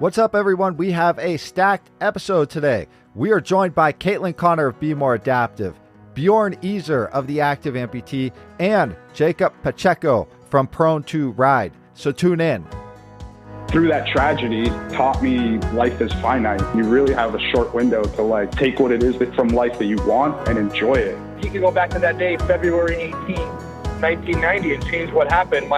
What's up, everyone? We have a stacked episode today. We are joined by Caitlin Connor of Be More Adaptive, Bjorn Easer of the Active Amputee, and Jacob Pacheco from Prone to Ride. So tune in. Through that tragedy taught me life is finite. You really have a short window to take what it is from life that you want and enjoy it. You can go back to that day, February 18, 1990, and change what happened.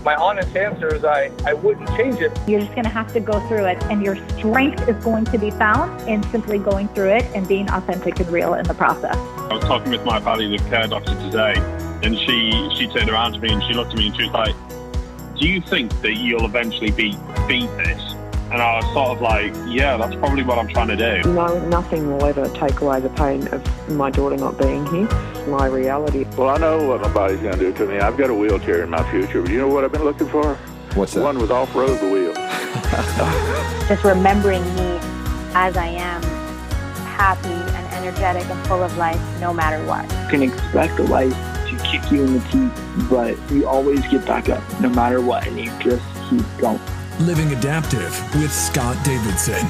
My honest answer is I wouldn't change it. You're just going to have to go through it, and your strength is going to be found in simply going through it and being authentic and real in the process. I was talking with my palliative care doctor today, and she turned around to me and she looked at me and she was like, do you think that you'll eventually beat this? And I was sort of like, yeah, that's probably what I'm trying to do. No, nothing will ever take away the pain of my daughter not being here. My reality. Well, I know what my body's going to do to me. I've got a wheelchair in my future, but you know what I've been looking for? What's that? One with off-road wheels. Just remembering me as I am, happy and energetic and full of life, no matter what. You can expect life to kick you in the teeth, but you always get back up, no matter what, and you just keep going. Living Adaptive with Scott Davidson.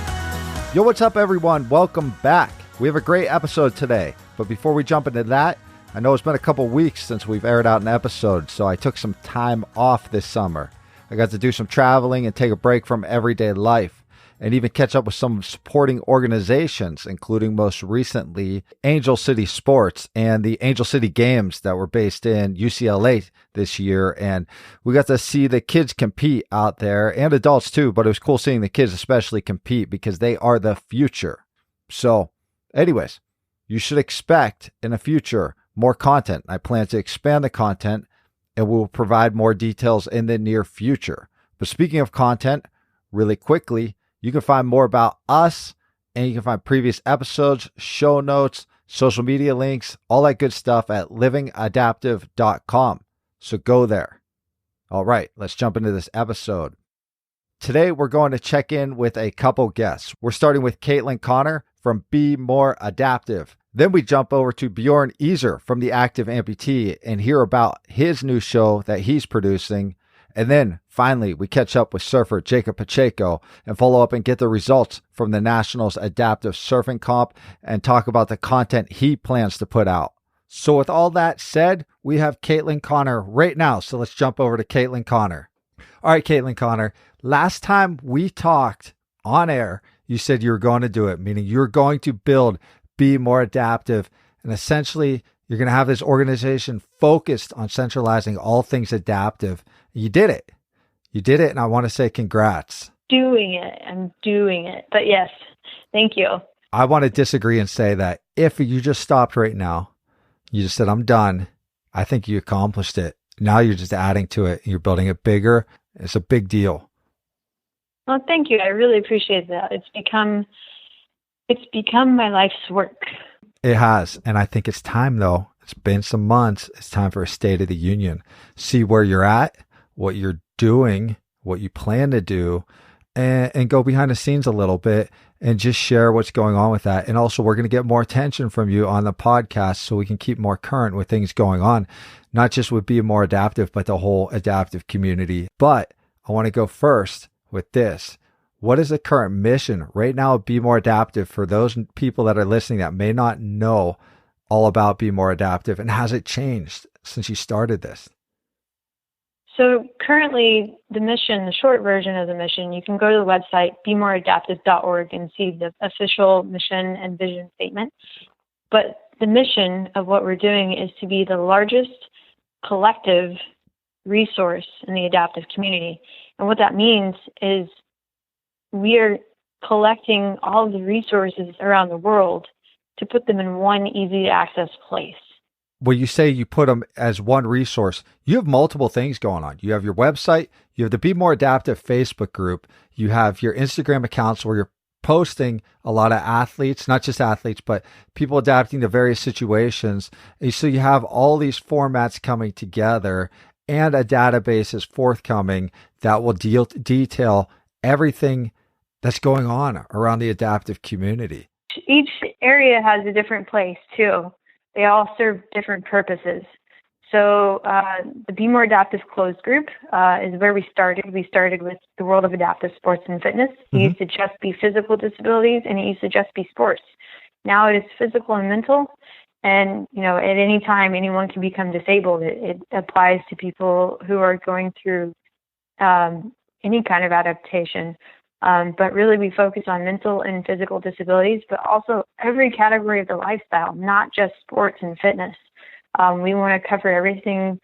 Yo, what's up, everyone? Welcome back. We have a great episode today. But before we jump into that, I know it's been a couple weeks since we've aired out an episode, so I took some time off this summer. I got to do some traveling and take a break from everyday life, and even catch up with some supporting organizations, including most recently Angel City Sports and the Angel City Games that were based in UCLA this year. And we got to see the kids compete out there, and adults too, but it was cool seeing the kids especially compete because they are the future. So anyways, you should expect in the future more content. I plan to expand the content and we'll provide more details in the near future. But speaking of content, really quickly, you can find more about us, and you can find previous episodes, show notes, social media links, all that good stuff at livingadaptive.com. So go there. All right, let's jump into this episode. Today, we're going to check in with a couple guests. We're starting with Caitlin Connor from Be More Adaptive. Then we jump over to Bjorn Easer from the Active Amputee and hear about his new show that he's producing. And then finally, we catch up with surfer Jacob Pacheco and follow up and get the results from the Nationals Adaptive Surfing Comp and talk about the content he plans to put out. So with all that said, we have Caitlin Connor right now. So let's jump over to Caitlin Connor. All right, Caitlin Connor, last time we talked on air, you said you were going to do it, meaning you're going to build Be More Adaptive. And essentially, you're going to have this organization focused on centralizing all things adaptive. You did it. You did it, and I want to say congrats. I'm doing it. But yes, thank you. I want to disagree and say that if you just stopped right now, you just said, I'm done, I think you accomplished it. Now you're just adding to it. You're building it bigger. It's a big deal. Well, thank you. I really appreciate that. It's become my life's work. It has. And I think it's time, though. It's been some months. It's time for a State of the Union. See where you're at, what you're doing, what you plan to do, and go behind the scenes a little bit and just share what's going on with that. And also, we're going to get more attention from you on the podcast so we can keep more current with things going on, not just with Be More Adaptive, but the whole adaptive community. But I want to go first with this. What is the current mission right now of Be More Adaptive for those people that are listening that may not know all about Be More Adaptive, and has it changed since you started this? So currently, the mission, the short version of the mission, you can go to the website, bemoreadaptive.org, and see the official mission and vision statement. But the mission of what we're doing is to be the largest collective resource in the adaptive community. And what that means is we are collecting all of the resources around the world to put them in one easy-to-access place. When you say you put them as one resource, you have multiple things going on. You have your website, you have the Be More Adaptive Facebook group, you have your Instagram accounts where you're posting a lot of athletes, not just athletes, but people adapting to various situations. And so you have all these formats coming together, and a database is forthcoming that will detail everything that's going on around the adaptive community. Each area has a different place too. They all serve different purposes. So the Be More Adaptive closed group is where we started. We started with the world of adaptive sports and fitness. It used to just be physical disabilities, and it used to just be sports. Now it is physical and mental. And, at any time, anyone can become disabled. It applies to people who are going through any kind of adaptation. But really, we focus on mental and physical disabilities, but also every category of the lifestyle, not just sports and fitness. We want to cover everything: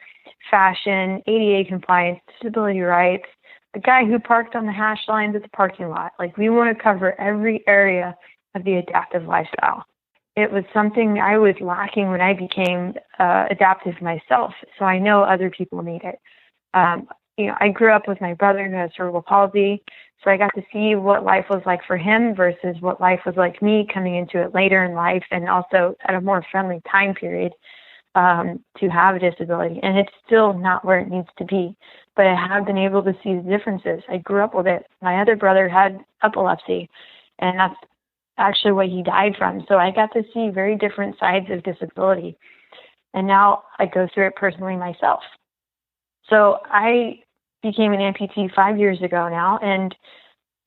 fashion, ADA compliance, disability rights, the guy who parked on the hash lines at the parking lot. We want to cover every area of the adaptive lifestyle. It was something I was lacking when I became adaptive myself, so I know other people need it. I grew up with my brother who has cerebral palsy, so I got to see what life was like for him versus what life was like me coming into it later in life, and also at a more friendly time period to have a disability. And it's still not where it needs to be, but I have been able to see the differences. I grew up with it. My other brother had epilepsy, and that's actually what he died from. So I got to see very different sides of disability. And now I go through it personally myself. So I became an amputee 5 years ago now. And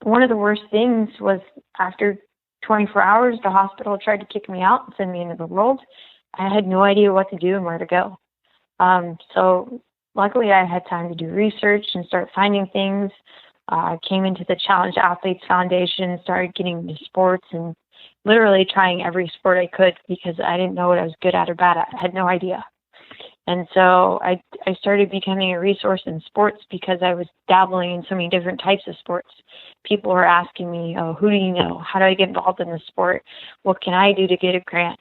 one of the worst things was after 24 hours, the hospital tried to kick me out and send me into the world. I had no idea what to do and where to go. So luckily I had time to do research and start finding things. I came into the Challenged Athletes Foundation, started getting into sports and literally trying every sport I could because I didn't know what I was good at or bad at. I had no idea. And so I started becoming a resource in sports because I was dabbling in so many different types of sports. People were asking me, who do you know? How do I get involved in the sport? What can I do to get a grant?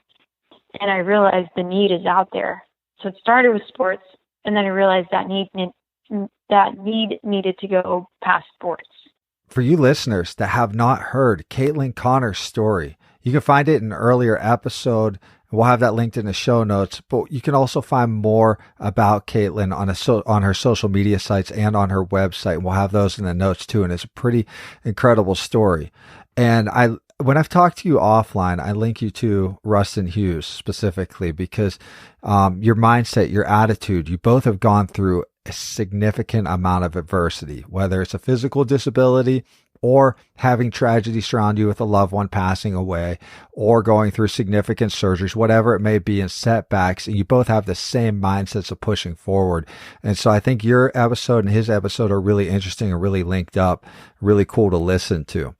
And I realized the need is out there. So it started with sports, and then I realized that need needed to go past sports. For you listeners that have not heard Caitlin Connor's story, you can find it in an earlier episode. We'll have that linked in the show notes, but you can also find more about Caitlin on her social media sites and on her website. We'll have those in the notes too. And it's a pretty incredible story. And when I've talked to you offline, I link you to Rustin Hughes specifically because your mindset, your attitude, you both have gone through a significant amount of adversity, whether it's a physical disability or having tragedy surround you with a loved one passing away or going through significant surgeries, whatever it may be, and setbacks. And you both have the same mindsets of pushing forward. And so I think your episode and his episode are really interesting and really linked up, really cool to listen to.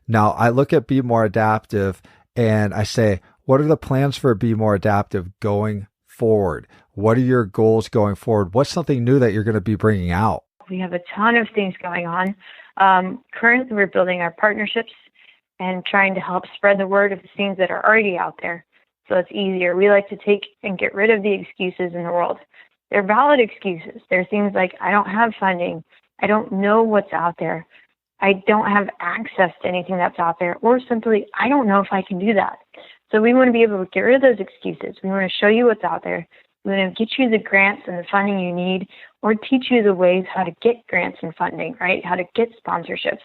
Now, I look at Be More Adaptive and I say, what are the plans for Be More Adaptive going forward? What are your goals going forward? What's something new that you're going to be bringing out? We have a ton of things going on. Currently, we're building our partnerships and trying to help spread the word of the things that are already out there so it's easier. We like to take and get rid of the excuses in the world. They're valid excuses. They're things like, I don't have funding. I don't know what's out there. I don't have access to anything that's out there, or simply, I don't know if I can do that. So we want to be able to get rid of those excuses. We want to show you what's out there. We want to get you the grants and the funding you need, or teach you the ways how to get grants and funding, right? How to get sponsorships.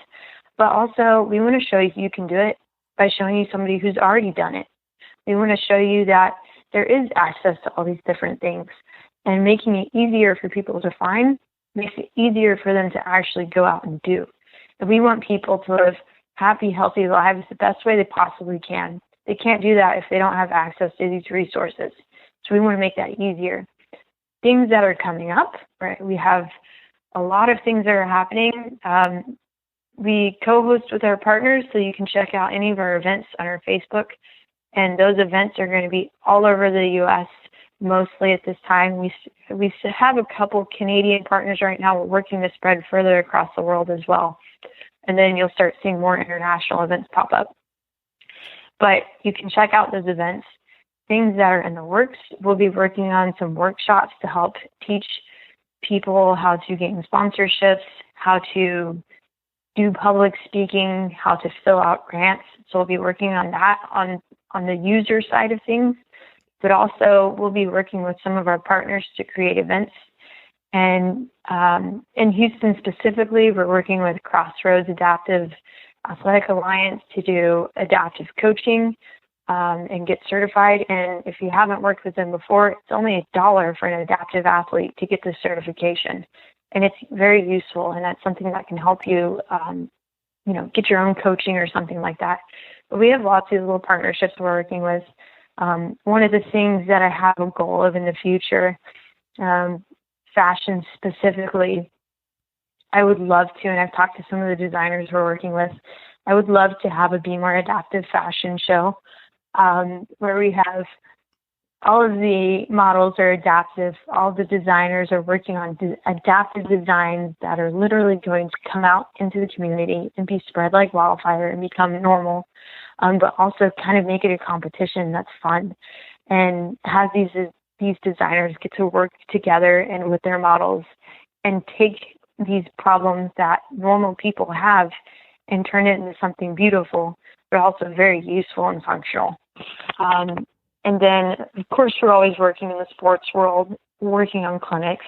But also, we want to show you can do it by showing you somebody who's already done it. We want to show you that there is access to all these different things, and making it easier for people to find makes it easier for them to actually go out and do. And we want people to live happy, healthy lives the best way they possibly can. They can't do that if they don't have access to these resources. So we want to make that easier. Things that are coming up, right? We have a lot of things that are happening. We co-host with our partners, so you can check out any of our events on our Facebook. And those events are going to be all over the U.S., mostly at this time. We have a couple Canadian partners right now. We're working to spread further across the world as well. And then you'll start seeing more international events pop up. But you can check out those events. Things that are in the works, we'll be working on some workshops to help teach people how to gain sponsorships, how to do public speaking, how to fill out grants. So we'll be working on that on the user side of things. But also we'll be working with some of our partners to create events. And in Houston specifically, we're working with Crossroads Adaptive Athletic Alliance to do adaptive coaching. and get certified. And if you haven't worked with them before, it's only $1 for an adaptive athlete to get the certification. And it's very useful, and that's something that can help you, get your own coaching or something like that. But we have lots of little partnerships we're working with. One of the things that I have a goal of in the future, fashion specifically, I would love to, and I've talked to some of the designers we're working with, I would love to have a Be More Adaptive fashion show where we have all of the models are adaptive. All the designers are working on adaptive designs that are literally going to come out into the community and be spread like wildfire and become normal, but also kind of make it a competition that's fun and have these designers get to work together and with their models and take these problems that normal people have and turn it into something beautiful, but also very useful and functional. And then, of course, we're always working in the sports world, working on clinics.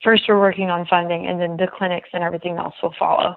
First, we're working on funding, and then the clinics and everything else will follow.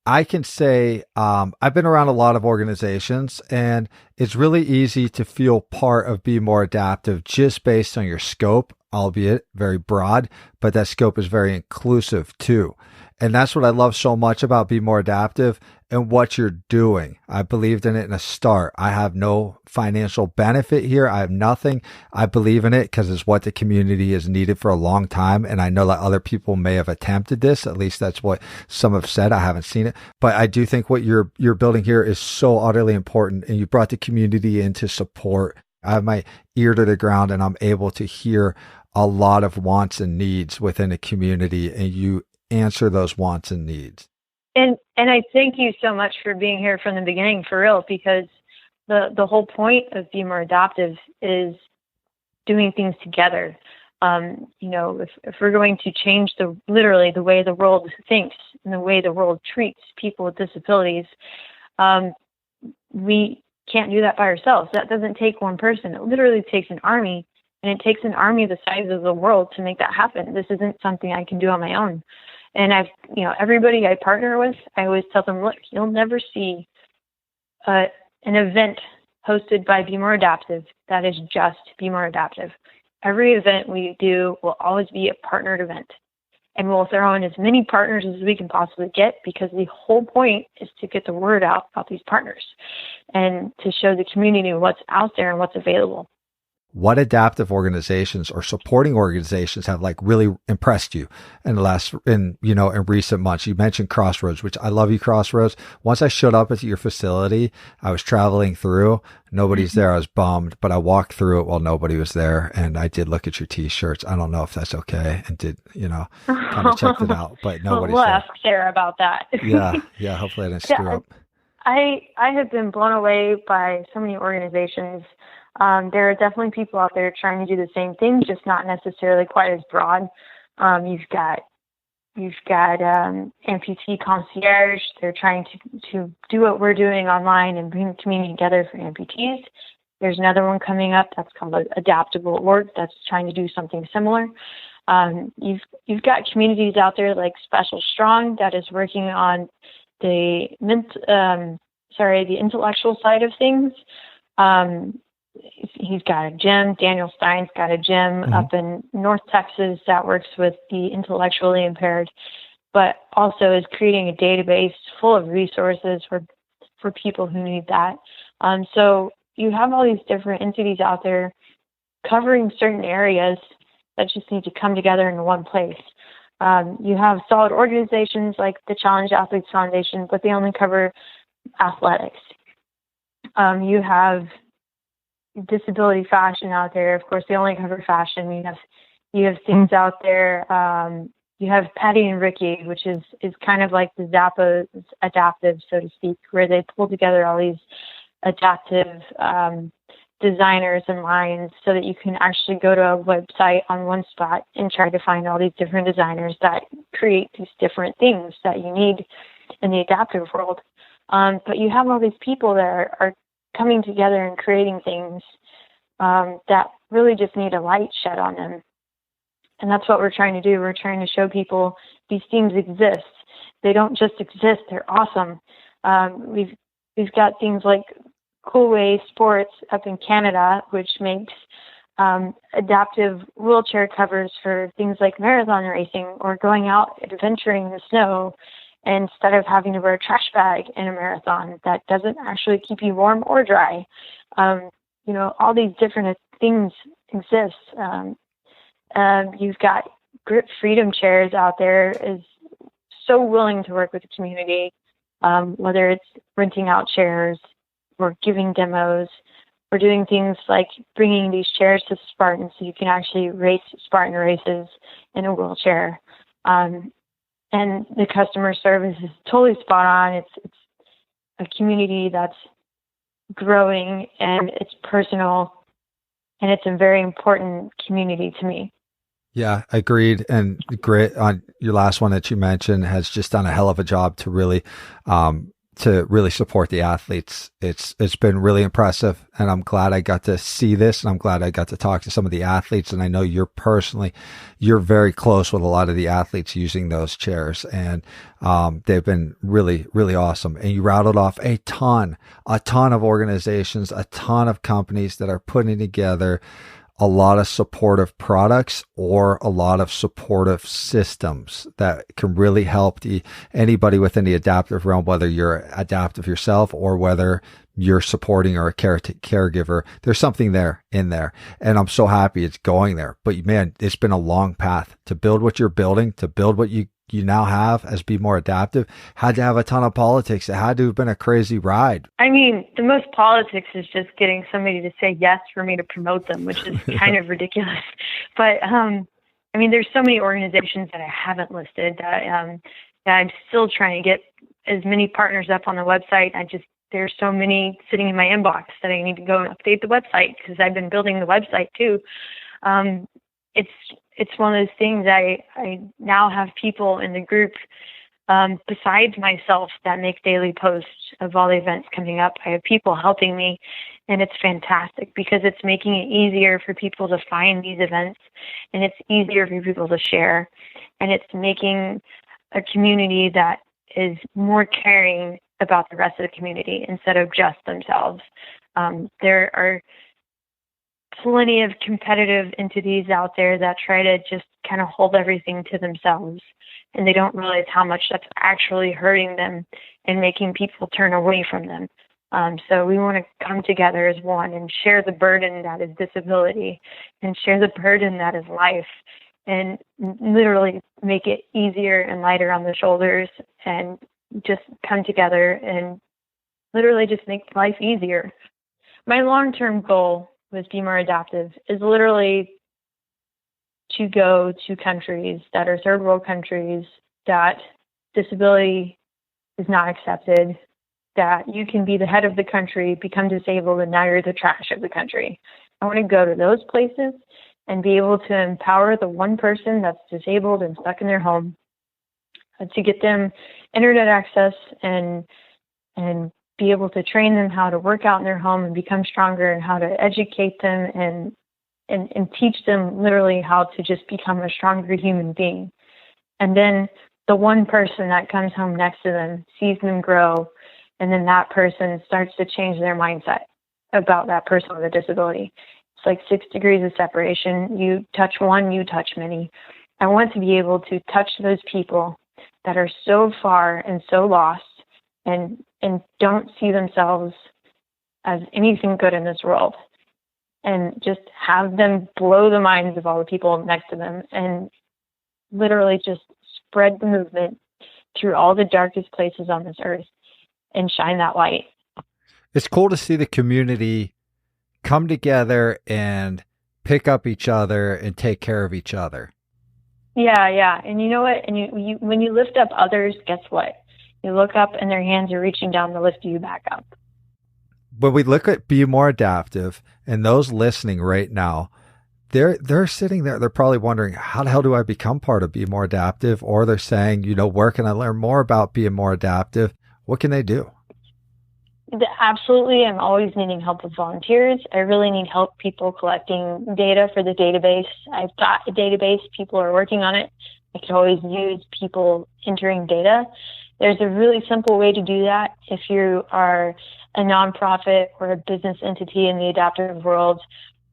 I can say I've been around a lot of organizations, and it's really easy to feel part of Be More Adaptive just based on your scope, albeit very broad, but that scope is very inclusive too. And that's what I love so much about Be More Adaptive and what you're doing. I believed in it in the start. I have no financial benefit here. I have nothing. I believe in it because it's what the community has needed for a long time. And I know that other people may have attempted this. At least that's what some have said. I haven't seen it. But I do think what you're building here is so utterly important. And you brought the community into support. I have my ear to the ground and I'm able to hear a lot of wants and needs within the community. And you answer those wants and needs. And I thank you so much for being here from the beginning, for real, because the whole point of Be More Adaptive is doing things together. If we're going to change literally the way the world thinks and the way the world treats people with disabilities, we can't do that by ourselves. That doesn't take one person. It literally takes an army, and it takes an army the size of the world to make that happen. This isn't something I can do on my own. And everybody I partner with, I always tell them, look, you'll never see an event hosted by Be More Adaptive that is just Be More Adaptive. Every event we do will always be a partnered event. And we'll throw in as many partners as we can possibly get, because the whole point is to get the word out about these partners and to show the community what's out there and what's available. What adaptive organizations or supporting organizations have really impressed you in in recent months? You mentioned Crossroads, which I love you, Crossroads. Once I showed up at your facility, I was traveling through, nobody's there. I was bummed, but I walked through it while nobody was there. And I did look at your t-shirts. I don't know if that's okay. And did, kind of checked it out, but nobody's we'll there. Ask Sarah about that. Yeah. Hopefully I didn't screw up. I have been blown away by so many organizations. There are definitely people out there trying to do the same thing, just not necessarily quite as broad. You've got Amputee Concierge. They're trying to do what we're doing online and bring the community together for amputees. There's another one coming up that's called Adaptable Org that's trying to do something similar. You've got communities out there like Special Strong that is working on the intellectual side of things. He's got a gym. Daniel Stein's got a gym up in North Texas that works with the intellectually impaired, but also is creating a database full of resources for people who need that. So you have all these different entities out there covering certain areas that just need to come together in one place. You have solid organizations like the Challenged Athletes Foundation, but they only cover athletics. You have disability fashion out there. Of course, they only cover fashion. You have things out there. You have Patty and Ricky, which is kind of like the Zappa adaptive, so to speak, where they pull together all these adaptive designers and lines so that you can actually go to a website on one spot and try to find all these different designers that create these different things that you need in the adaptive world. But you have all these people that are coming together and creating things that really just need a light shed on them. And that's what we're trying to do. We're trying to show people these teams exist. They don't just exist, they're awesome. We've got things like Coolway Sports up in Canada, which makes adaptive wheelchair covers for things like marathon racing or going out adventuring in the snow instead of having to wear a trash bag in a marathon that doesn't actually keep you warm or dry. All these different things exist. You've got Grip Freedom Chairs out there is so willing to work with the community, whether it's renting out chairs or giving demos or doing things like bringing these chairs to Spartan so you can actually race Spartan races in a wheelchair. And the customer service is totally spot on. It's a community that's growing and it's personal, and it's a very important community to me. Yeah, agreed. And Grit, on your last one that you mentioned, has just done a hell of a job to really support the athletes. It's been really impressive, and I'm glad I got to see this, and I'm glad I got to talk to some of the athletes. And I know you're very close with a lot of the athletes using those chairs, and they've been really, really awesome. And you rattled off a ton of organizations, a ton of companies that are putting together a lot of supportive products or a lot of supportive systems that can really help anybody within the adaptive realm, whether you're adaptive yourself or whether you're supporting or a caregiver. There's something in there. And I'm so happy it's going there. But man, it's been a long path to build what you're building, to build what you now have as Be More Adaptive. Had to have a ton of politics. It had to have been a crazy ride. I mean, the most politics is just getting somebody to say yes for me to promote them, which is kind of ridiculous. But there's so many organizations that I haven't listed that I'm still trying to get as many partners up on the website. There's so many sitting in my inbox that I need to go and update the website because I've been building the website too. It's one of those things. I now have people in the group besides myself that make daily posts of all the events coming up. I have people helping me, and it's fantastic because it's making it easier for people to find these events, and it's easier for people to share, and it's making a community that is more caring about the rest of the community instead of just themselves. There are plenty of competitive entities out there that try to just kind of hold everything to themselves, and they don't realize how much that's actually hurting them and making people turn away from them. So we want to come together as one and share the burden that is disability and share the burden that is life, and literally make it easier and lighter on the shoulders, and just come together and literally just make life easier. My long-term goal with Be More Adaptive is literally to go to countries that are third world countries that disability is not accepted, that you can be the head of the country, become disabled, and now you're the trash of the country. I want to go to those places and be able to empower the one person that's disabled and stuck in their home, to get them internet access and be able to train them how to work out in their home and become stronger, and how to educate them and teach them literally how to just become a stronger human being. And then the one person that comes home next to them sees them grow, and then that person starts to change their mindset about that person with a disability. It's like 6 degrees of separation. You touch one, you touch many. I want to be able to touch those people that are so far and so lost and don't see themselves as anything good in this world, and just have them blow the minds of all the people next to them, and literally just spread the movement through all the darkest places on this earth and shine that light. It's cool to see the community come together and pick up each other and take care of each other. Yeah. And you know what? And you when you lift up others, guess what? You look up and their hands are reaching down to lift you back up. When we look at Be More Adaptive, and those listening right now, they're sitting there, they're probably wondering, how the hell do I become part of Be More Adaptive? Or they're saying, where can I learn more about being more adaptive? What can they do? Absolutely. I'm always needing help with volunteers. I really need help people collecting data for the database. I've got a database. People are working on it. I could always use people entering data. There's a really simple way to do that if you are a nonprofit or a business entity in the adaptive world,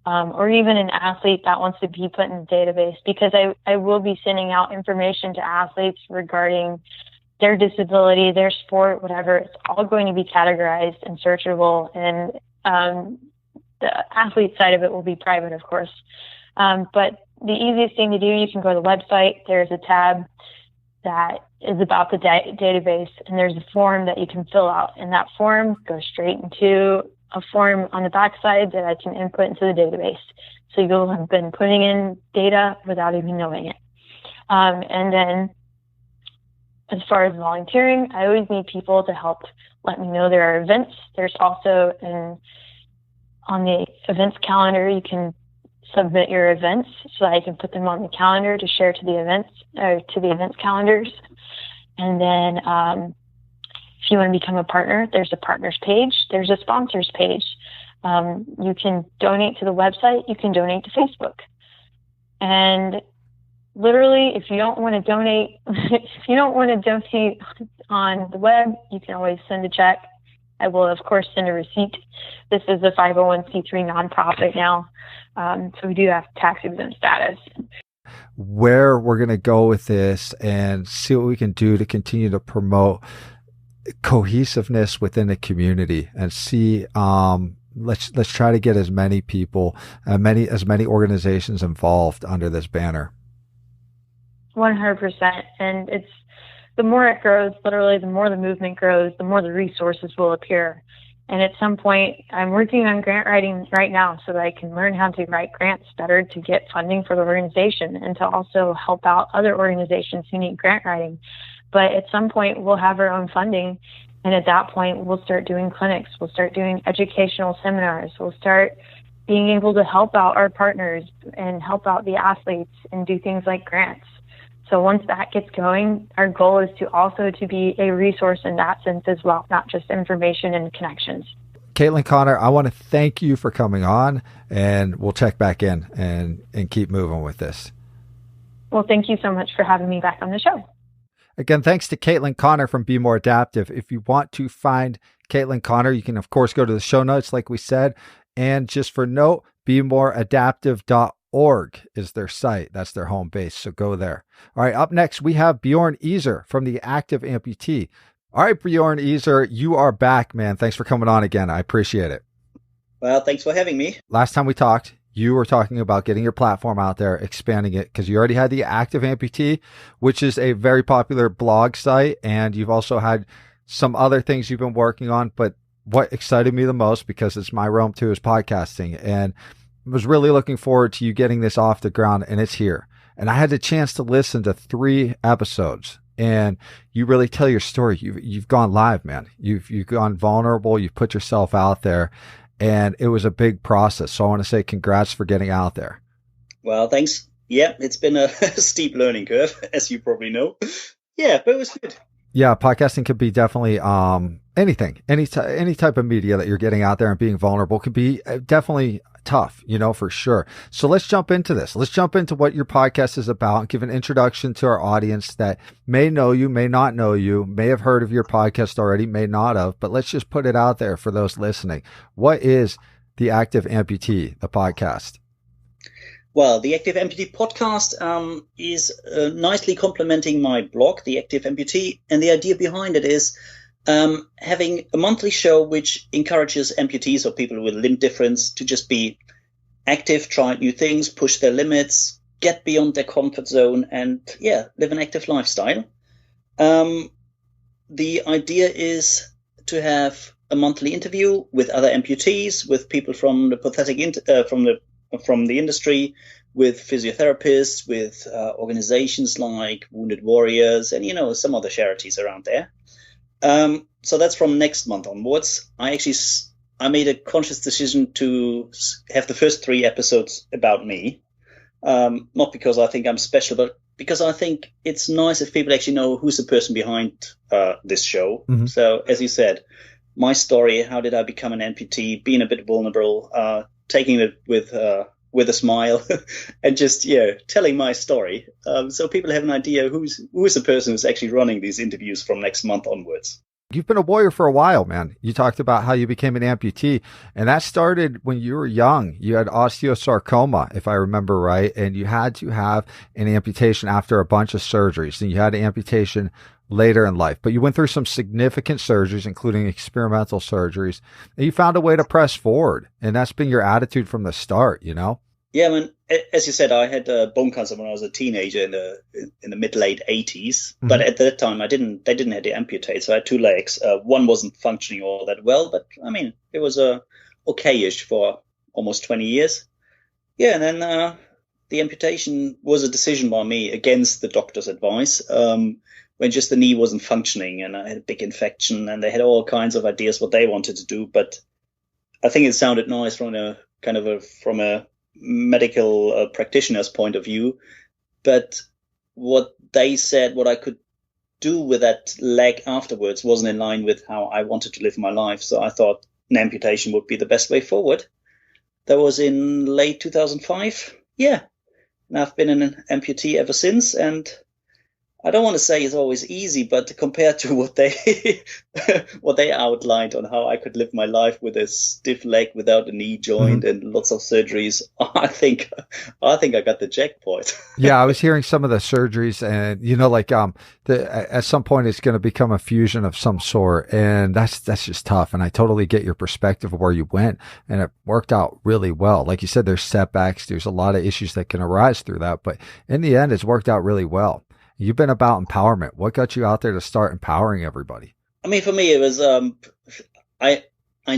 or even an athlete that wants to be put in the database, because I will be sending out information to athletes regarding their disability, their sport, whatever. It's all going to be categorized and searchable, and the athlete side of it will be private, of course. But the easiest thing to do, you can go to the website. There's a tab that is about the database, and there's a form that you can fill out. And that form goes straight into a form on the backside that I can input into the database. So you'll have been putting in data without even knowing it. And then as far as volunteering, I always need people to help let me know there are events. There's also on the events calendar, you can submit your events so that I can put them on the calendar to share to the events or to the events calendars. And then if you want to become a partner, there's a partners page. There's a sponsors page. You can donate to the website. You can donate to Facebook. And literally, if you don't want to donate, on the web, you can always send a check. I will, of course, send a receipt. This is a 501c3 nonprofit now, so we do have tax-exempt status. Where we're going to go with this and see what we can do to continue to promote cohesiveness within the community, and see let's try to get as many people, as many organizations involved under this banner. 100%. And it's, the more it grows, literally, the more the movement grows, the more the resources will appear. And at some point, I'm working on grant writing right now so that I can learn how to write grants better to get funding for the organization and to also help out other organizations who need grant writing. But at some point, we'll have our own funding. And at that point, we'll start doing clinics. We'll start doing educational seminars. We'll start being able to help out our partners and help out the athletes and do things like grants. So once that gets going, our goal is to be a resource in that sense as well, not just information and connections. Caitlin Connor, I want to thank you for coming on, and we'll check back in and keep moving with this. Well, thank you so much for having me back on the show. Again, thanks to Caitlin Connor from Be More Adaptive. If you want to find Caitlin Connor, you can, of course, go to the show notes, like we said. And just for note, bemoreadaptive.org is their site. That's their home base. So go there. All right. Up next, we have Bjorn Easer from the Active Amputee. All right, Bjorn Easer, you are back, man. Thanks for coming on again. I appreciate it. Well, thanks for having me. Last time we talked, you were talking about getting your platform out there, expanding it, because you already had the Active Amputee, which is a very popular blog site. And you've also had some other things you've been working on. But what excited me the most, because it's my realm too, is podcasting. And was really looking forward to you getting this off the ground, and it's here. And I had the chance to listen to 3 episodes, and you really tell your story. You've gone live, man. You've gone vulnerable. You've put yourself out there, and it was a big process. So I want to say congrats for getting out there. Well, thanks. Yeah, it's been a steep learning curve, as you probably know. Yeah, but it was good. Yeah, podcasting could be definitely anything, any type of media that you're getting out there and being vulnerable could be definitely tough, for sure. So let's jump into this. Let's jump into what your podcast is about, give an introduction to our audience that may know you, may not know you, may have heard of your podcast already, may not have, but let's just put it out there for those listening. What is the Active Amputee, the podcast? Well, the Active Amputee podcast is nicely complementing my blog, The Active Amputee. And the idea behind it is having a monthly show which encourages amputees or people with limb difference to just be active, try new things, push their limits, get beyond their comfort zone, and live an active lifestyle. The idea is to have a monthly interview with other amputees, with people from the from the industry, with physiotherapists, with organizations like Wounded Warriors, and some other charities around there. So that's from next month onwards. I made a conscious decision to have the first 3 episodes about me, not because I think I'm special, but because I think it's nice if people actually know who's the person behind this show. Mm-hmm. So as you said, my story, how did I become an amputee, being a bit vulnerable, taking it with with a smile and just, telling my story. So people have an idea who is the person who's actually running these interviews from next month onwards. You've been a warrior for a while, man. You talked about how you became an amputee, and that started when you were young. You had osteosarcoma, if I remember right, and you had to have an amputation after a bunch of surgeries, and you had an amputation later in life. But you went through some significant surgeries, including experimental surgeries, and you found a way to press forward, and that's been your attitude from the start, you know? Yeah, man. As you said, I had bone cancer when I was a teenager in the mid-late 80s. Mm-hmm. But at that time, they didn't have to amputate. So I had two legs. One wasn't functioning all that well, but I mean, it was okay-ish for almost 20 years. Yeah, and then the amputation was a decision by me against the doctor's advice. When just the knee wasn't functioning and I had a big infection, and they had all kinds of ideas what they wanted to do. But I think it sounded nice from a medical practitioner's point of view, but what they said, what I could do with that leg afterwards, wasn't in line with how I wanted to live my life. So I thought an amputation would be the best way forward. That was in late 2005. Yeah, and I've been an amputee ever since. And I don't want to say it's always easy, but compared to what they what they outlined on how I could live my life with a stiff leg without a knee joint and lots of surgeries, I think I got the jackpot. Yeah, I was hearing some of the surgeries, and at some point it's going to become a fusion of some sort, and that's just tough. And I totally get your perspective of where you went, and it worked out really well. Like you said, there's setbacks, there's a lot of issues that can arise through that, but in the end, it's worked out really well. You've been about empowerment. What got you out there to start empowering everybody? I mean, for me, it was, I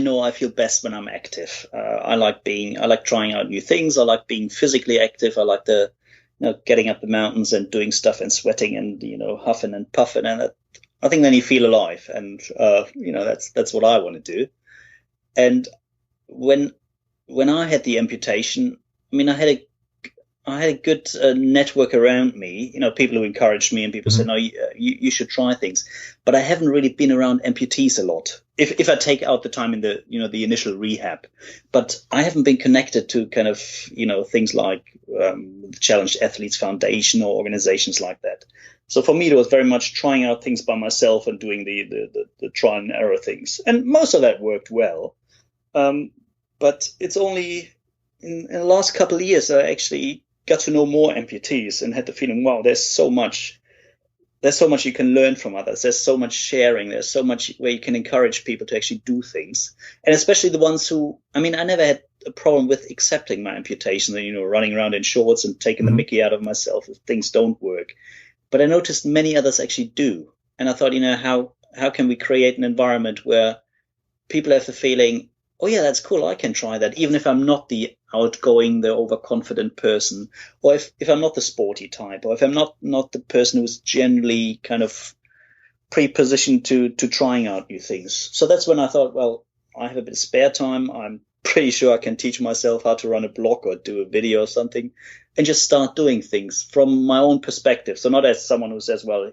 know I feel best when I'm active. I like trying out new things. I like being physically active. I like getting up the mountains and doing stuff and sweating and, huffing and puffing. And I think then you feel alive. And, that's what I want to do. And when I had the amputation, I mean, I had a good network around me, people who encouraged me, and people said, no, you should try things. But I haven't really been around amputees a lot. If I take out the time in the initial rehab, but I haven't been connected to kind of, things like the Challenged Athletes Foundation or organizations like that. So for me, it was very much trying out things by myself and doing the trial and error things. And most of that worked well. But it's only in the last couple of years I actually got to know more amputees and had the feeling, wow, there's so much you can learn from others. There's so much sharing. There's so much where you can encourage people to actually do things. And especially the ones who, I mean, I never had a problem with accepting my amputation and, running around in shorts and taking the mickey out of myself if things don't work. But I noticed many others actually do. And I thought, how can we create an environment where people have the feeling, oh yeah, that's cool, I can try that, even if I'm not the outgoing, the overconfident person, or if I'm not the sporty type, or if I'm not the person who's generally kind of pre-positioned to trying out new things. So that's when I thought, well, I have a bit of spare time. I'm pretty sure I can teach myself how to run a blog or do a video or something, and just start doing things from my own perspective. So not as someone who says, well,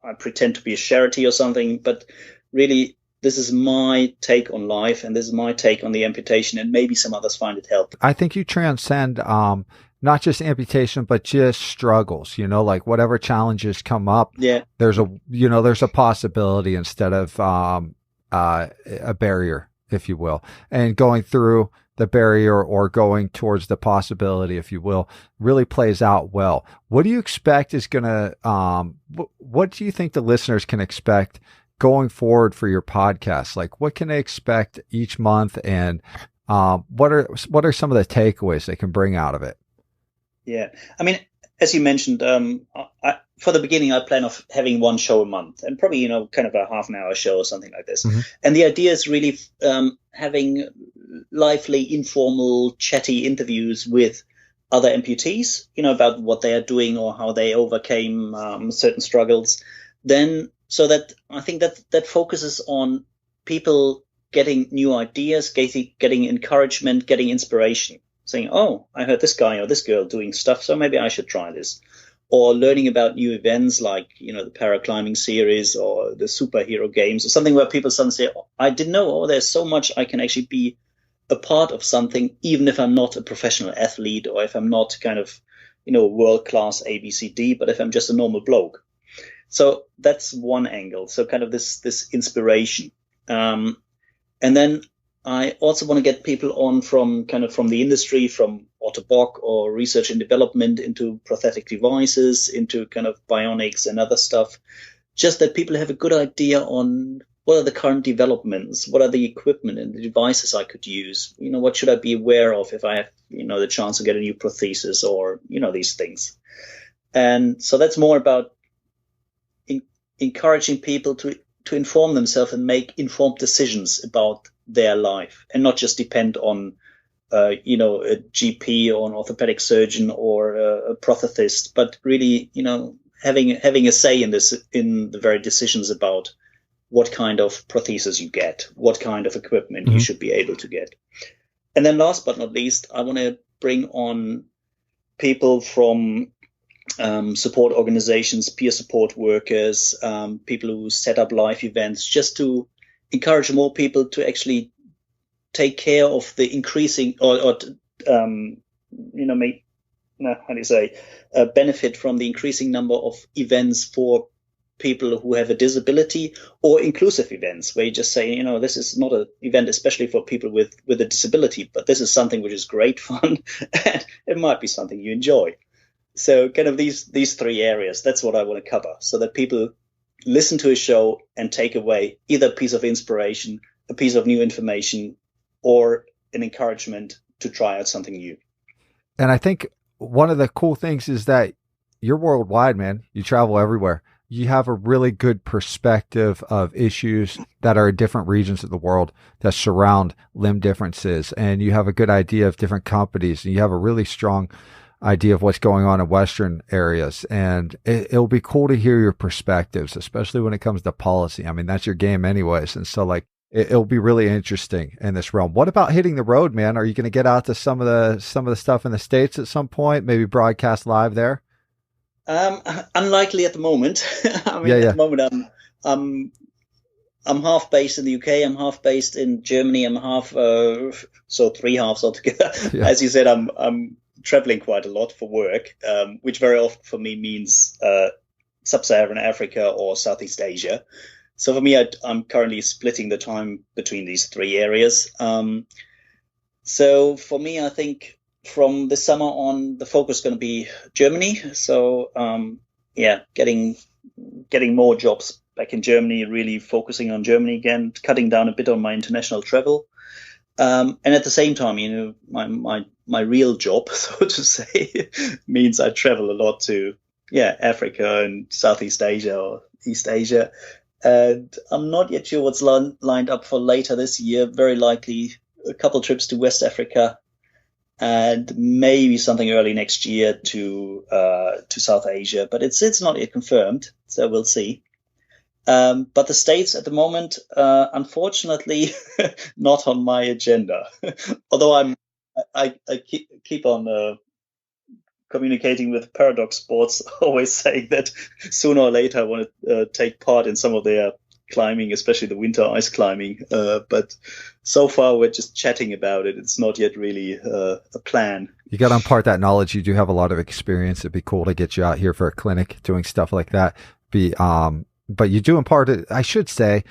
I pretend to be a charity or something, but really, this is my take on life, and this is my take on the amputation, and maybe some others find it helpful. I think you transcend not just amputation, but just struggles, like whatever challenges come up. Yeah. There's a possibility instead of a barrier, if you will, and going through the barrier or going towards the possibility, if you will, really plays out well. What do you expect is going to, what do you think the listeners can expect going forward for your podcast? Like, what can they expect each month, and what are some of the takeaways they can bring out of it? Yeah, I mean, as you mentioned, for the beginning, I plan on having one show a month, and probably kind of a half an hour show or something like this. Mm-hmm. And the idea is really having lively, informal, chatty interviews with other amputees, about what they are doing or how they overcame certain struggles. Then, so that I think that focuses on people getting new ideas, getting encouragement, getting inspiration, saying, oh, I heard this guy or this girl doing stuff, so maybe I should try this. Or learning about new events like, the paraclimbing series or the superhero games or something where people suddenly say, oh, I didn't know, there's so much I can actually be a part of something, even if I'm not a professional athlete or if I'm not kind of, world-class ABCD, but if I'm just a normal bloke. So that's one angle. So kind of this inspiration. And then I also want to get people on from the industry, from Ottobock or research and development into prosthetic devices, into kind of bionics and other stuff. Just that people have a good idea on what are the current developments, what are the equipment and the devices I could use, what should I be aware of if I have, the chance to get a new prosthesis or, these things. And so that's more about encouraging people to inform themselves and make informed decisions about their life and not just depend on, a GP or an orthopedic surgeon or a prosthetist, but really, having a say in the very decisions about what kind of prosthesis you get, what kind of equipment you should be able to get. And then last but not least, I want to bring on people from support organizations, peer support workers, people who set up live events, just to encourage more people to actually take care of the increasing benefit from the increasing number of events for people who have a disability, or inclusive events where you just say, this is not an event especially for people with a disability, but this is something which is great fun and it might be something you enjoy. So kind of these three areas, that's what I want to cover, so that people listen to a show and take away either a piece of inspiration, a piece of new information, or an encouragement to try out something new. And I think one of the cool things is that you're worldwide, man. You travel everywhere. You have a really good perspective of issues that are in different regions of the world that surround limb differences. And you have a good idea of different companies, and you have a really strong idea of what's going on in Western areas. And it'll be cool to hear your perspectives, especially when it comes to policy. I mean, that's your game anyways. And so it'll be really interesting in this realm. What about hitting the road, man? Are you going to get out to some of the stuff in the States at some point, maybe broadcast live there? Unlikely at the moment. At the moment, I'm half based in the UK. I'm half based in Germany. I'm half, so three halves altogether. Yeah. As you said, I'm traveling quite a lot for work, which very often for me means sub-Saharan Africa or Southeast Asia. So for me, I'm currently splitting the time between these three areas. So for me, I think from the summer on, the focus is going to be Germany. So getting more jobs back in Germany, really focusing on Germany again, cutting down a bit on my international travel. And at the same time, my real job, so to say, means I travel a lot to Africa and Southeast Asia or East Asia. And I'm not yet sure what's lined up for later this year. Very likely a couple trips to West Africa, and maybe something early next year to South Asia. But it's not yet confirmed, so we'll see. But the States at the moment, unfortunately, not on my agenda. Although I keep on communicating with Paradox Sports, always saying that sooner or later I want to take part in some of their climbing, especially the winter ice climbing. But so far we're just chatting about it. It's not yet really a plan. You got to impart that knowledge. You do have a lot of experience. It'd be cool to get you out here for a clinic doing stuff like that. But you do impart it. I should say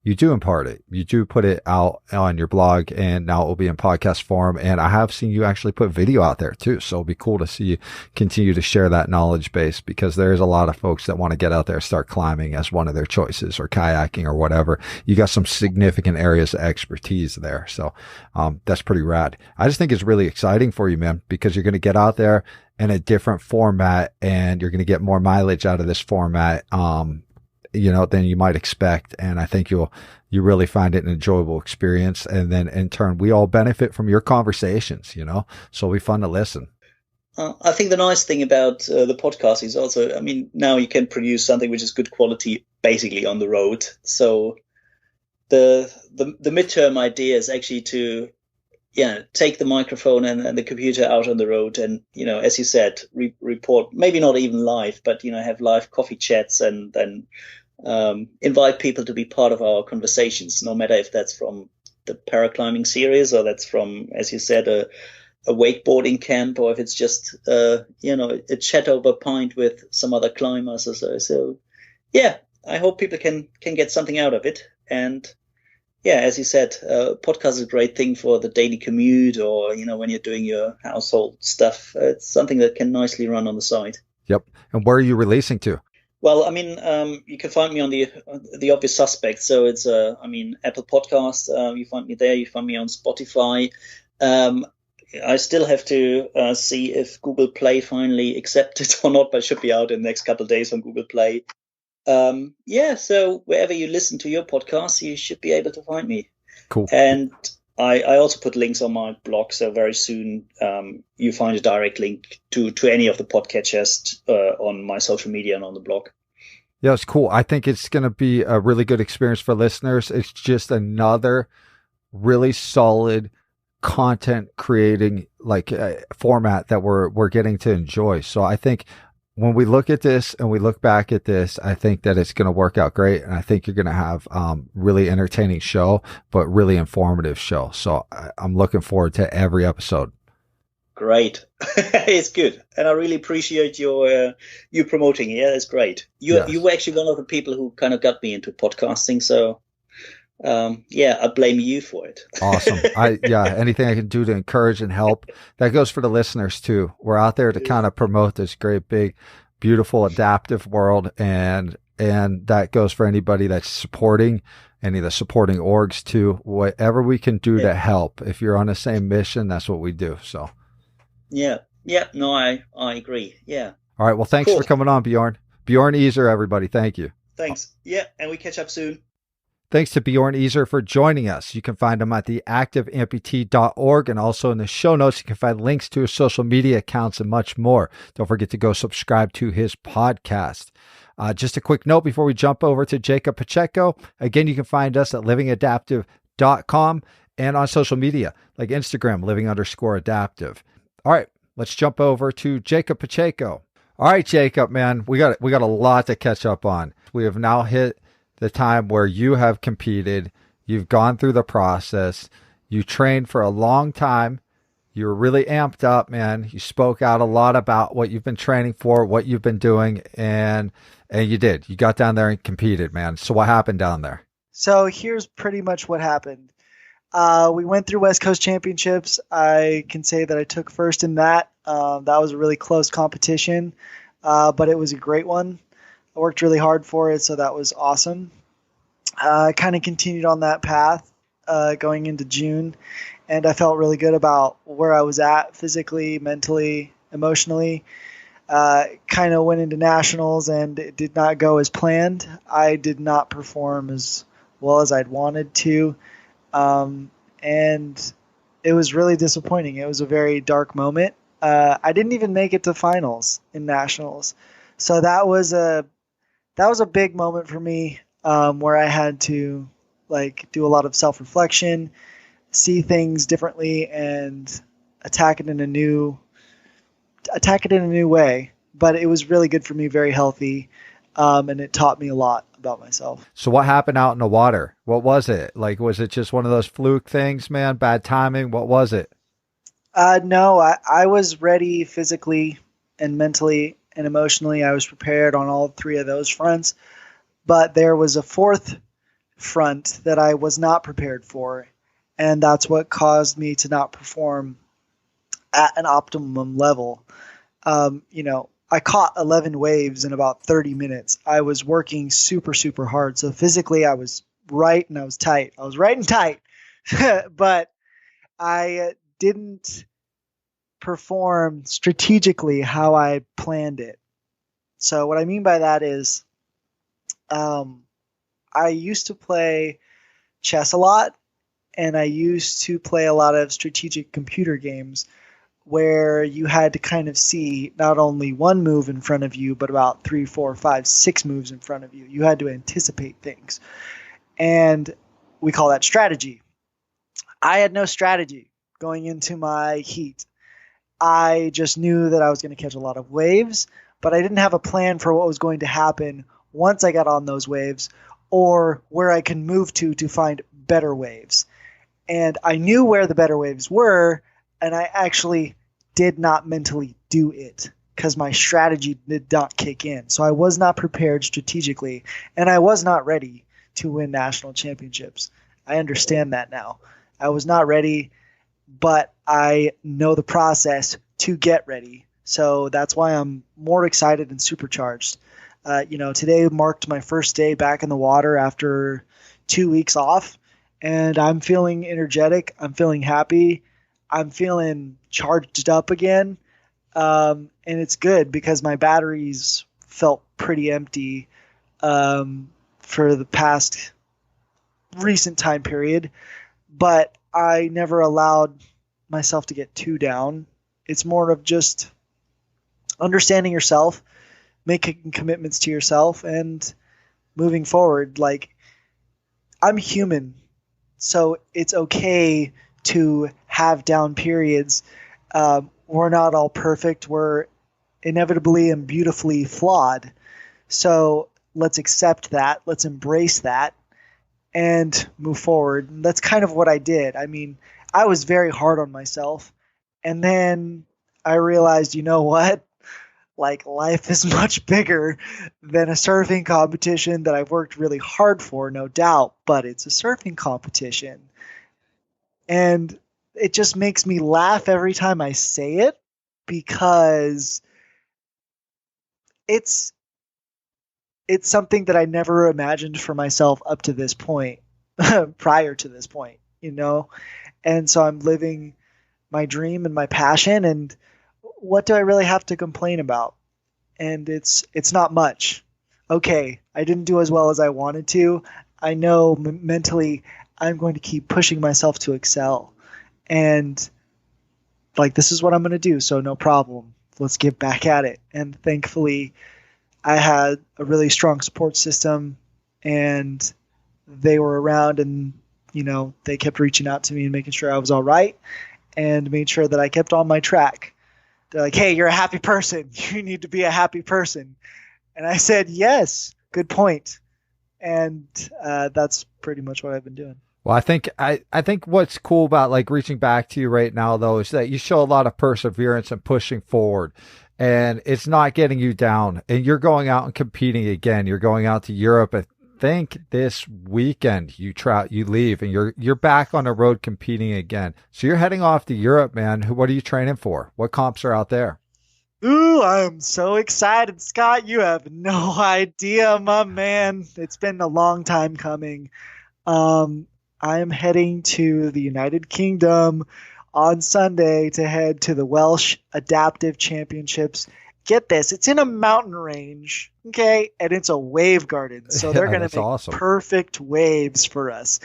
you do impart it. You do put it out on your blog, and now it will be in podcast form. And I have seen you actually put video out there too. So it'll be cool to see you continue to share that knowledge base, because there's a lot of folks that want to get out there, start climbing as one of their choices, or kayaking or whatever. You got some significant areas of expertise there. So, that's pretty rad. I just think it's really exciting for you, man, because you're going to get out there in a different format, and you're going to get more mileage out of this format, than you might expect. And I think you really find it an enjoyable experience. And then in turn, we all benefit from your conversations, so it'll be fun to listen. I think the nice thing about the podcast is also, now you can produce something which is good quality basically on the road. So the midterm idea is actually to take the microphone and the computer out on the road, and as you said, report, maybe not even live, but have live coffee chats, and then invite people to be part of our conversations, no matter if that's from the paraclimbing series, or that's from, as you said, a wakeboarding camp, or if it's just a chat over a pint with some other climbers or so. So yeah, I hope people can get something out of it. And yeah, as you said, podcast is a great thing for the daily commute, or when you're doing your household stuff. It's something that can nicely run on the side. Yep. And where are you releasing to? Well, I mean, you can find me on the obvious suspects. So it's Apple Podcast. You find me there. You find me on Spotify. I still have to see if Google Play finally accepts it or not, but it should be out in the next couple of days on Google Play. So wherever you listen to your podcast, you should be able to find me. Cool. And I also put links on my blog, so very soon you find a direct link to any of the podcatchers on my social media and on the blog. Yeah, it's cool. I think it's going to be a really good experience for listeners. It's just another really solid content creating format that we're getting to enjoy. So I think when we look at this and we look back at this, I think that it's going to work out great. And I think you're going to have really entertaining show, but really informative show. So I'm looking forward to every episode. Great. It's good. And I really appreciate you promoting it. Yeah, that's great. You were actually one of the people who kind of got me into podcasting. So I blame you for it. Awesome. Anything I can do to encourage and help. That goes for the listeners too. We're out there to kind of promote this great, big, beautiful, adaptive world. And that goes for anybody that's supporting, any of the supporting orgs too. Whatever we can do to help. If you're on the same mission, that's what we do. So. Yeah. No, I agree. Yeah. All right. Well, thanks for coming on, Bjorn. Bjorn Easer, everybody. Thank you. Thanks. Yeah. And we catch up soon. Thanks to Bjorn Easer for joining us. You can find him at theactiveamputee.org, and also in the show notes, you can find links to his social media accounts and much more. Don't forget to go subscribe to his podcast. Just a quick note before we jump over to Jacob Pacheco. Again, you can find us at livingadaptive.com and on social media like Instagram, living_adaptive. All right, let's jump over to Jacob Pacheco. All right, Jacob, man, we got a lot to catch up on. We have now hit the time where you have competed, you've gone through the process, you trained for a long time, you were really amped up, man. You spoke out a lot about what you've been training for, what you've been doing, and you did. You got down there and competed, man. So what happened down there? So here's pretty much what happened. We went through West Coast Championships. I can say that I took first in that. That was a really close competition, but it was a great one. I worked really hard for it, so that was awesome. I kind of continued on that path going into June, and I felt really good about where I was at physically, mentally, emotionally. Kind of went into nationals, and it did not go as planned. I did not perform as well as I'd wanted to, and it was really disappointing. It was a very dark moment. I didn't even make it to finals in nationals, so that was a big moment for me, where I had to do a lot of self-reflection, see things differently, and attack it in a new way. But it was really good for me, very healthy, and it taught me a lot about myself. So what happened out in the water? What was it? Was it just one of those fluke things, man? Bad timing? What was it? No, I was ready physically and mentally and emotionally. I was prepared on all three of those fronts, but there was a fourth front that I was not prepared for, and that's what caused me to not perform at an optimum level. I caught 11 waves in about 30 minutes. I was working super, super hard. So physically I was right and I was tight. I was right and tight, but I didn't perform strategically how I planned it. So what I mean by that is, I used to play chess a lot, and I used to play a lot of strategic computer games where you had to kind of see not only one move in front of you, but about 3, 4, 5, 6 moves in front of you. You had to anticipate things. And we call that strategy. I had no strategy going into my heat. I just knew that I was going to catch a lot of waves, but I didn't have a plan for what was going to happen once I got on those waves, or where I can move to find better waves. And I knew where the better waves were, and I actually did not mentally do it because my strategy did not kick in. So I was not prepared strategically, and I was not ready to win national championships. I understand that now. I was not ready, but I know the process to get ready. So that's why I'm more excited and supercharged. Today marked my first day back in the water after 2 weeks off, and I'm feeling energetic. I'm feeling happy. I'm feeling charged up again. And it's good because my batteries felt pretty empty for the past recent time period, but I never allowed myself to get too down. It's more of just understanding yourself, making commitments to yourself, and moving forward. Like, I'm human, so it's okay to have down periods. We're not all perfect. We're inevitably and beautifully flawed. So let's accept that. Let's embrace that and move forward. And that's kind of what I did. I mean, I was very hard on myself. And then I realized, you know what? Like, life is much bigger than a surfing competition that I've worked really hard for, no doubt, but it's a surfing competition. And it just makes me laugh every time I say it because it's something that I never imagined for myself up to this point, prior to this point, And so I'm living my dream and my passion, and what do I really have to complain about? And it's not much. Okay, I didn't do as well as I wanted to. I know mentally I'm going to keep pushing myself to excel. And this is what I'm going to do, so no problem. Let's get back at it. And thankfully, I had a really strong support system, and they were around, and they kept reaching out to me and making sure I was all right, and made sure that I kept on my track. They're like, "Hey, you're a happy person. You need to be a happy person." And I said, "Yes, good point." And that's pretty much what I've been doing. Well, I think what's cool about reaching back to you right now, though, is that you show a lot of perseverance and pushing forward, and it's not getting you down. And you're going out and competing again. You're going out to Europe. I think this weekend you leave, and you're back on the road competing again. So you're heading off to Europe, man. What are you training for? What comps are out there? Ooh, I'm so excited, Scott. You have no idea, my man. It's been a long time coming. I am heading to the United Kingdom on Sunday to head to the Welsh Adaptive Championships. Get this, it's in a mountain range, okay? And it's a wave garden. So they're going to make awesome. Perfect waves for us.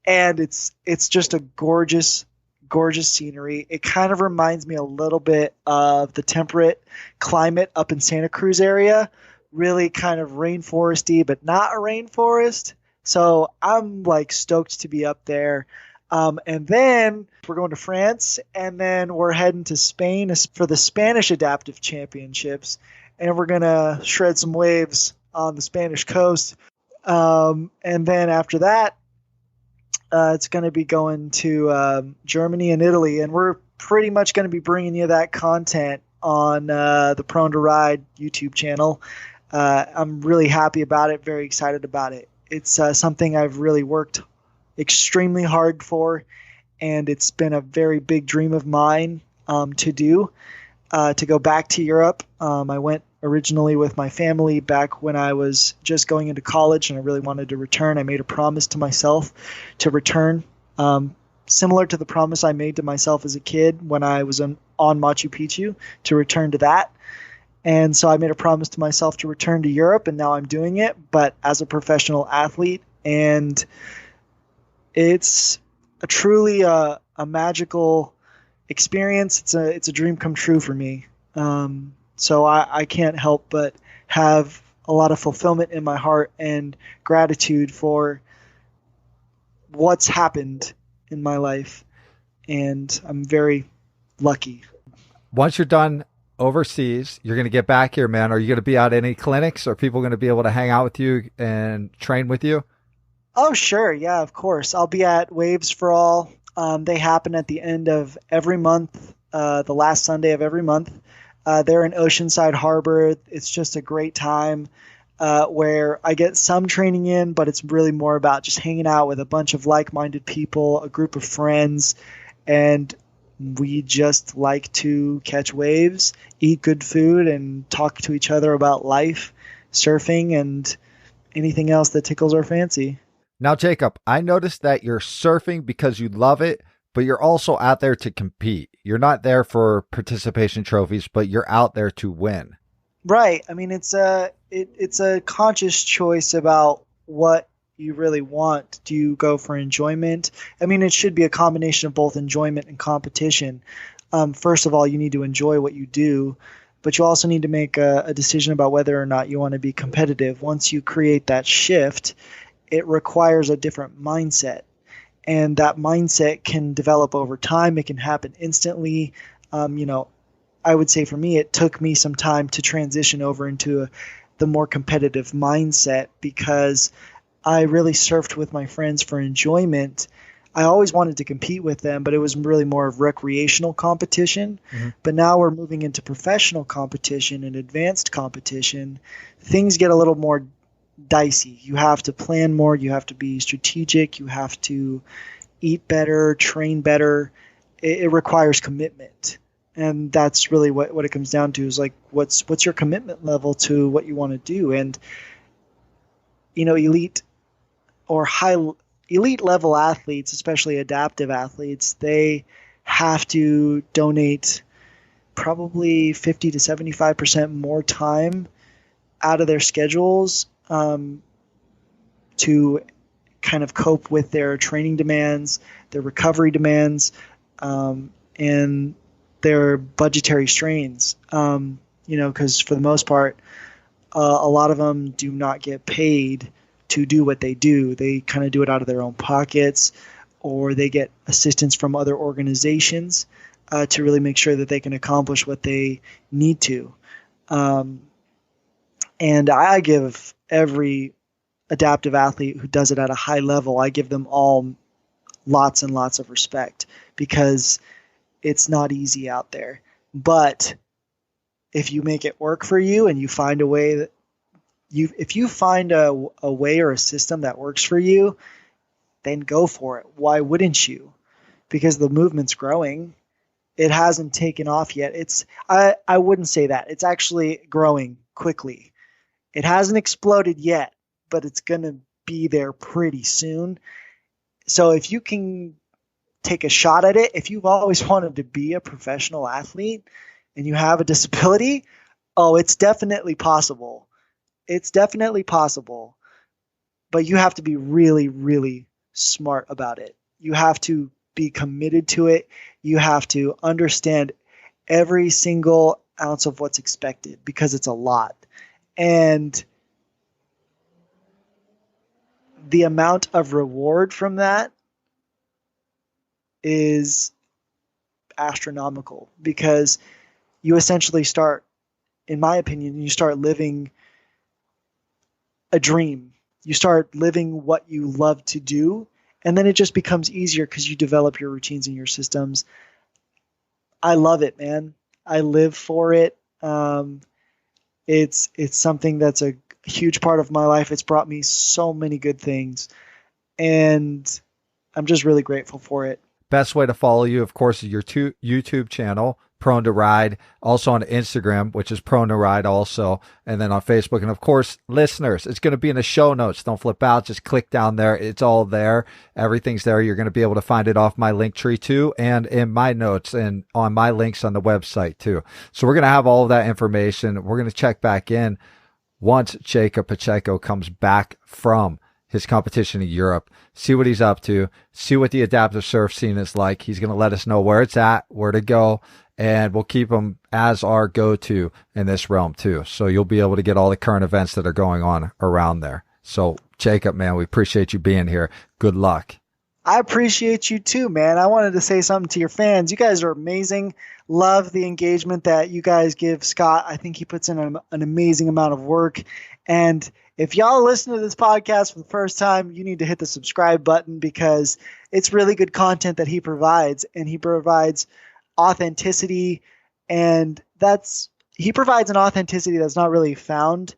And it's just a gorgeous, gorgeous scenery. It kind of reminds me a little bit of the temperate climate up in Santa Cruz area. Really kind of rainforesty, but not a rainforest. So I'm stoked to be up there. And then we're going to France, and then we're heading to Spain for the Spanish Adaptive Championships. And we're going to shred some waves on the Spanish coast. And then after that, it's going to be going to Germany and Italy. And we're pretty much going to be bringing you that content on the Prone to Ride YouTube channel. I'm really happy about it, very excited about it. It's something I've really worked extremely hard for, and it's been a very big dream of mine to do, to go back to Europe. I went originally with my family back when I was just going into college, and I really wanted to return. I made a promise to myself to return, similar to the promise I made to myself as a kid when I was on Machu Picchu, to return to that. And so I made a promise to myself to return to Europe, and now I'm doing it, but as a professional athlete. And it's truly a magical experience. It's a dream come true for me. So I can't help but have a lot of fulfillment in my heart and gratitude for what's happened in my life. And I'm very lucky. Once you're done overseas, you're going to get back here, man. Are you going to be at any clinics? Are people going to be able to hang out with you and train with you? Oh, sure. Yeah, of course. I'll be at Waves for All They happen at the end of every month, the last Sunday of every month. They're in Oceanside Harbor. It's just a great time where I get some training in, but it's really more about just hanging out with a bunch of like-minded people, a group of friends, and we just like to catch waves, eat good food, and talk to each other about life, surfing, and anything else that tickles our fancy. Now, Jacob, I noticed that you're surfing because you love it, but you're also out there to compete. You're not there for participation trophies, but you're out there to win. Right. I mean, it's a conscious choice about what you really want. Do you go for enjoyment? I mean, it should be a combination of both enjoyment and competition. First of all, you need to enjoy what you do, but you also need to make a decision about whether or not you want to be competitive. Once you create that shift, it requires a different mindset. And that mindset can develop over time. It can happen instantly. I would say for me, it took me some time to transition over into the more competitive mindset because I really surfed with my friends for enjoyment. I always wanted to compete with them, but it was really more of recreational competition. Mm-hmm. But now we're moving into professional competition and advanced competition. Things get a little more dicey. You have to plan more. You have to be strategic. You have to eat better, train better. It requires commitment. And that's really what it comes down to is like, what's your commitment level to what you want to do? And, elite level athletes, especially adaptive athletes, they have to donate probably 50 to 75% more time out of their schedules to kind of cope with their training demands, their recovery demands, and their budgetary strains. Because for the most part, a lot of them do not get paid to do what they do. They kind of do it out of their own pockets, or they get assistance from other organizations to really make sure that they can accomplish what they need to. And I give every adaptive athlete who does it at a high level, I give them all lots and lots of respect because it's not easy out there. But if you make it work for you and you find a way that if you find a way or a system that works for you, then go for it. Why wouldn't you? Because the movement's growing. It hasn't taken off yet. I wouldn't say that. It's actually growing quickly. It hasn't exploded yet, but it's going to be there pretty soon. So if you can take a shot at it, if you've always wanted to be a professional athlete and you have a disability, it's definitely possible. It's definitely possible, but you have to be really, really smart about it. You have to be committed to it. You have to understand every single ounce of what's expected because it's a lot. And the amount of reward from that is astronomical because you essentially start, in my opinion, you start living a dream. You start living what you love to do, and then it just becomes easier because you develop your routines and your systems. I love it, man. I live for it. It's something that's a huge part of my life. It's brought me so many good things, and I'm just really grateful for it. Best way to follow you, of course, is your YouTube channel, Prone to Ride, also on Instagram, which is Prone to Ride also, and then on Facebook. And of course, listeners, it's going to be in the show notes. Don't flip out. Just click down there. It's all there. Everything's there. You're going to be able to find it off my link tree too, and in my notes and on my links on the website too. So we're going to have all of that information. We're going to check back in once Jacob Pacheco comes back from his competition in Europe, see what he's up to, see what the adaptive surf scene is like. He's going to let us know where it's at, where to go, and we'll keep him as our go-to in this realm too. So you'll be able to get all the current events that are going on around there. So Jacob, man, we appreciate you being here. Good luck. I appreciate you too, man. I wanted to say something to your fans. You guys are amazing. Love the engagement that you guys give Scott. I think he puts in an amazing amount of work, And if y'all listen to this podcast for the first time, you need to hit the subscribe button because it's really good content that he provides, and he provides authenticity, and he provides an authenticity that's not really found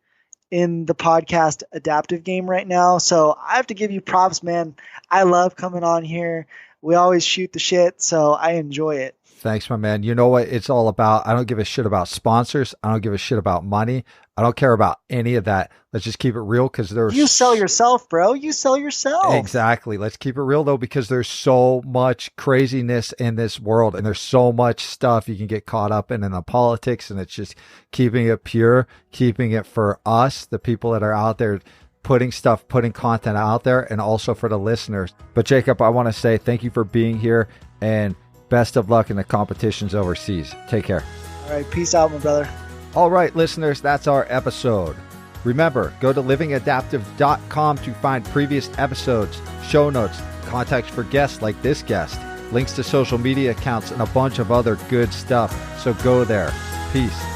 in the podcast adaptive game right now. So I have to give you props, man. I love coming on here. We always shoot the shit, so I enjoy it. Thanks, my man. You know what it's all about? I don't give a shit about sponsors. I don't give a shit about money. I don't care about any of that. Let's just keep it real because You sell yourself, bro. You sell yourself. Exactly. Let's keep it real, though, because there's so much craziness in this world, and there's so much stuff you can get caught up in the politics, and it's just keeping it pure, keeping it for us, the people that are out there putting content out there, and also for the listeners. But Jacob, I want to say thank you for being here, and best of luck in the competitions overseas. Take care. All right. Peace out, my brother. All right, listeners, that's our episode. Remember, go to livingadaptive.com to find previous episodes, show notes, contacts for guests like this guest, links to social media accounts, and a bunch of other good stuff. So go there. Peace.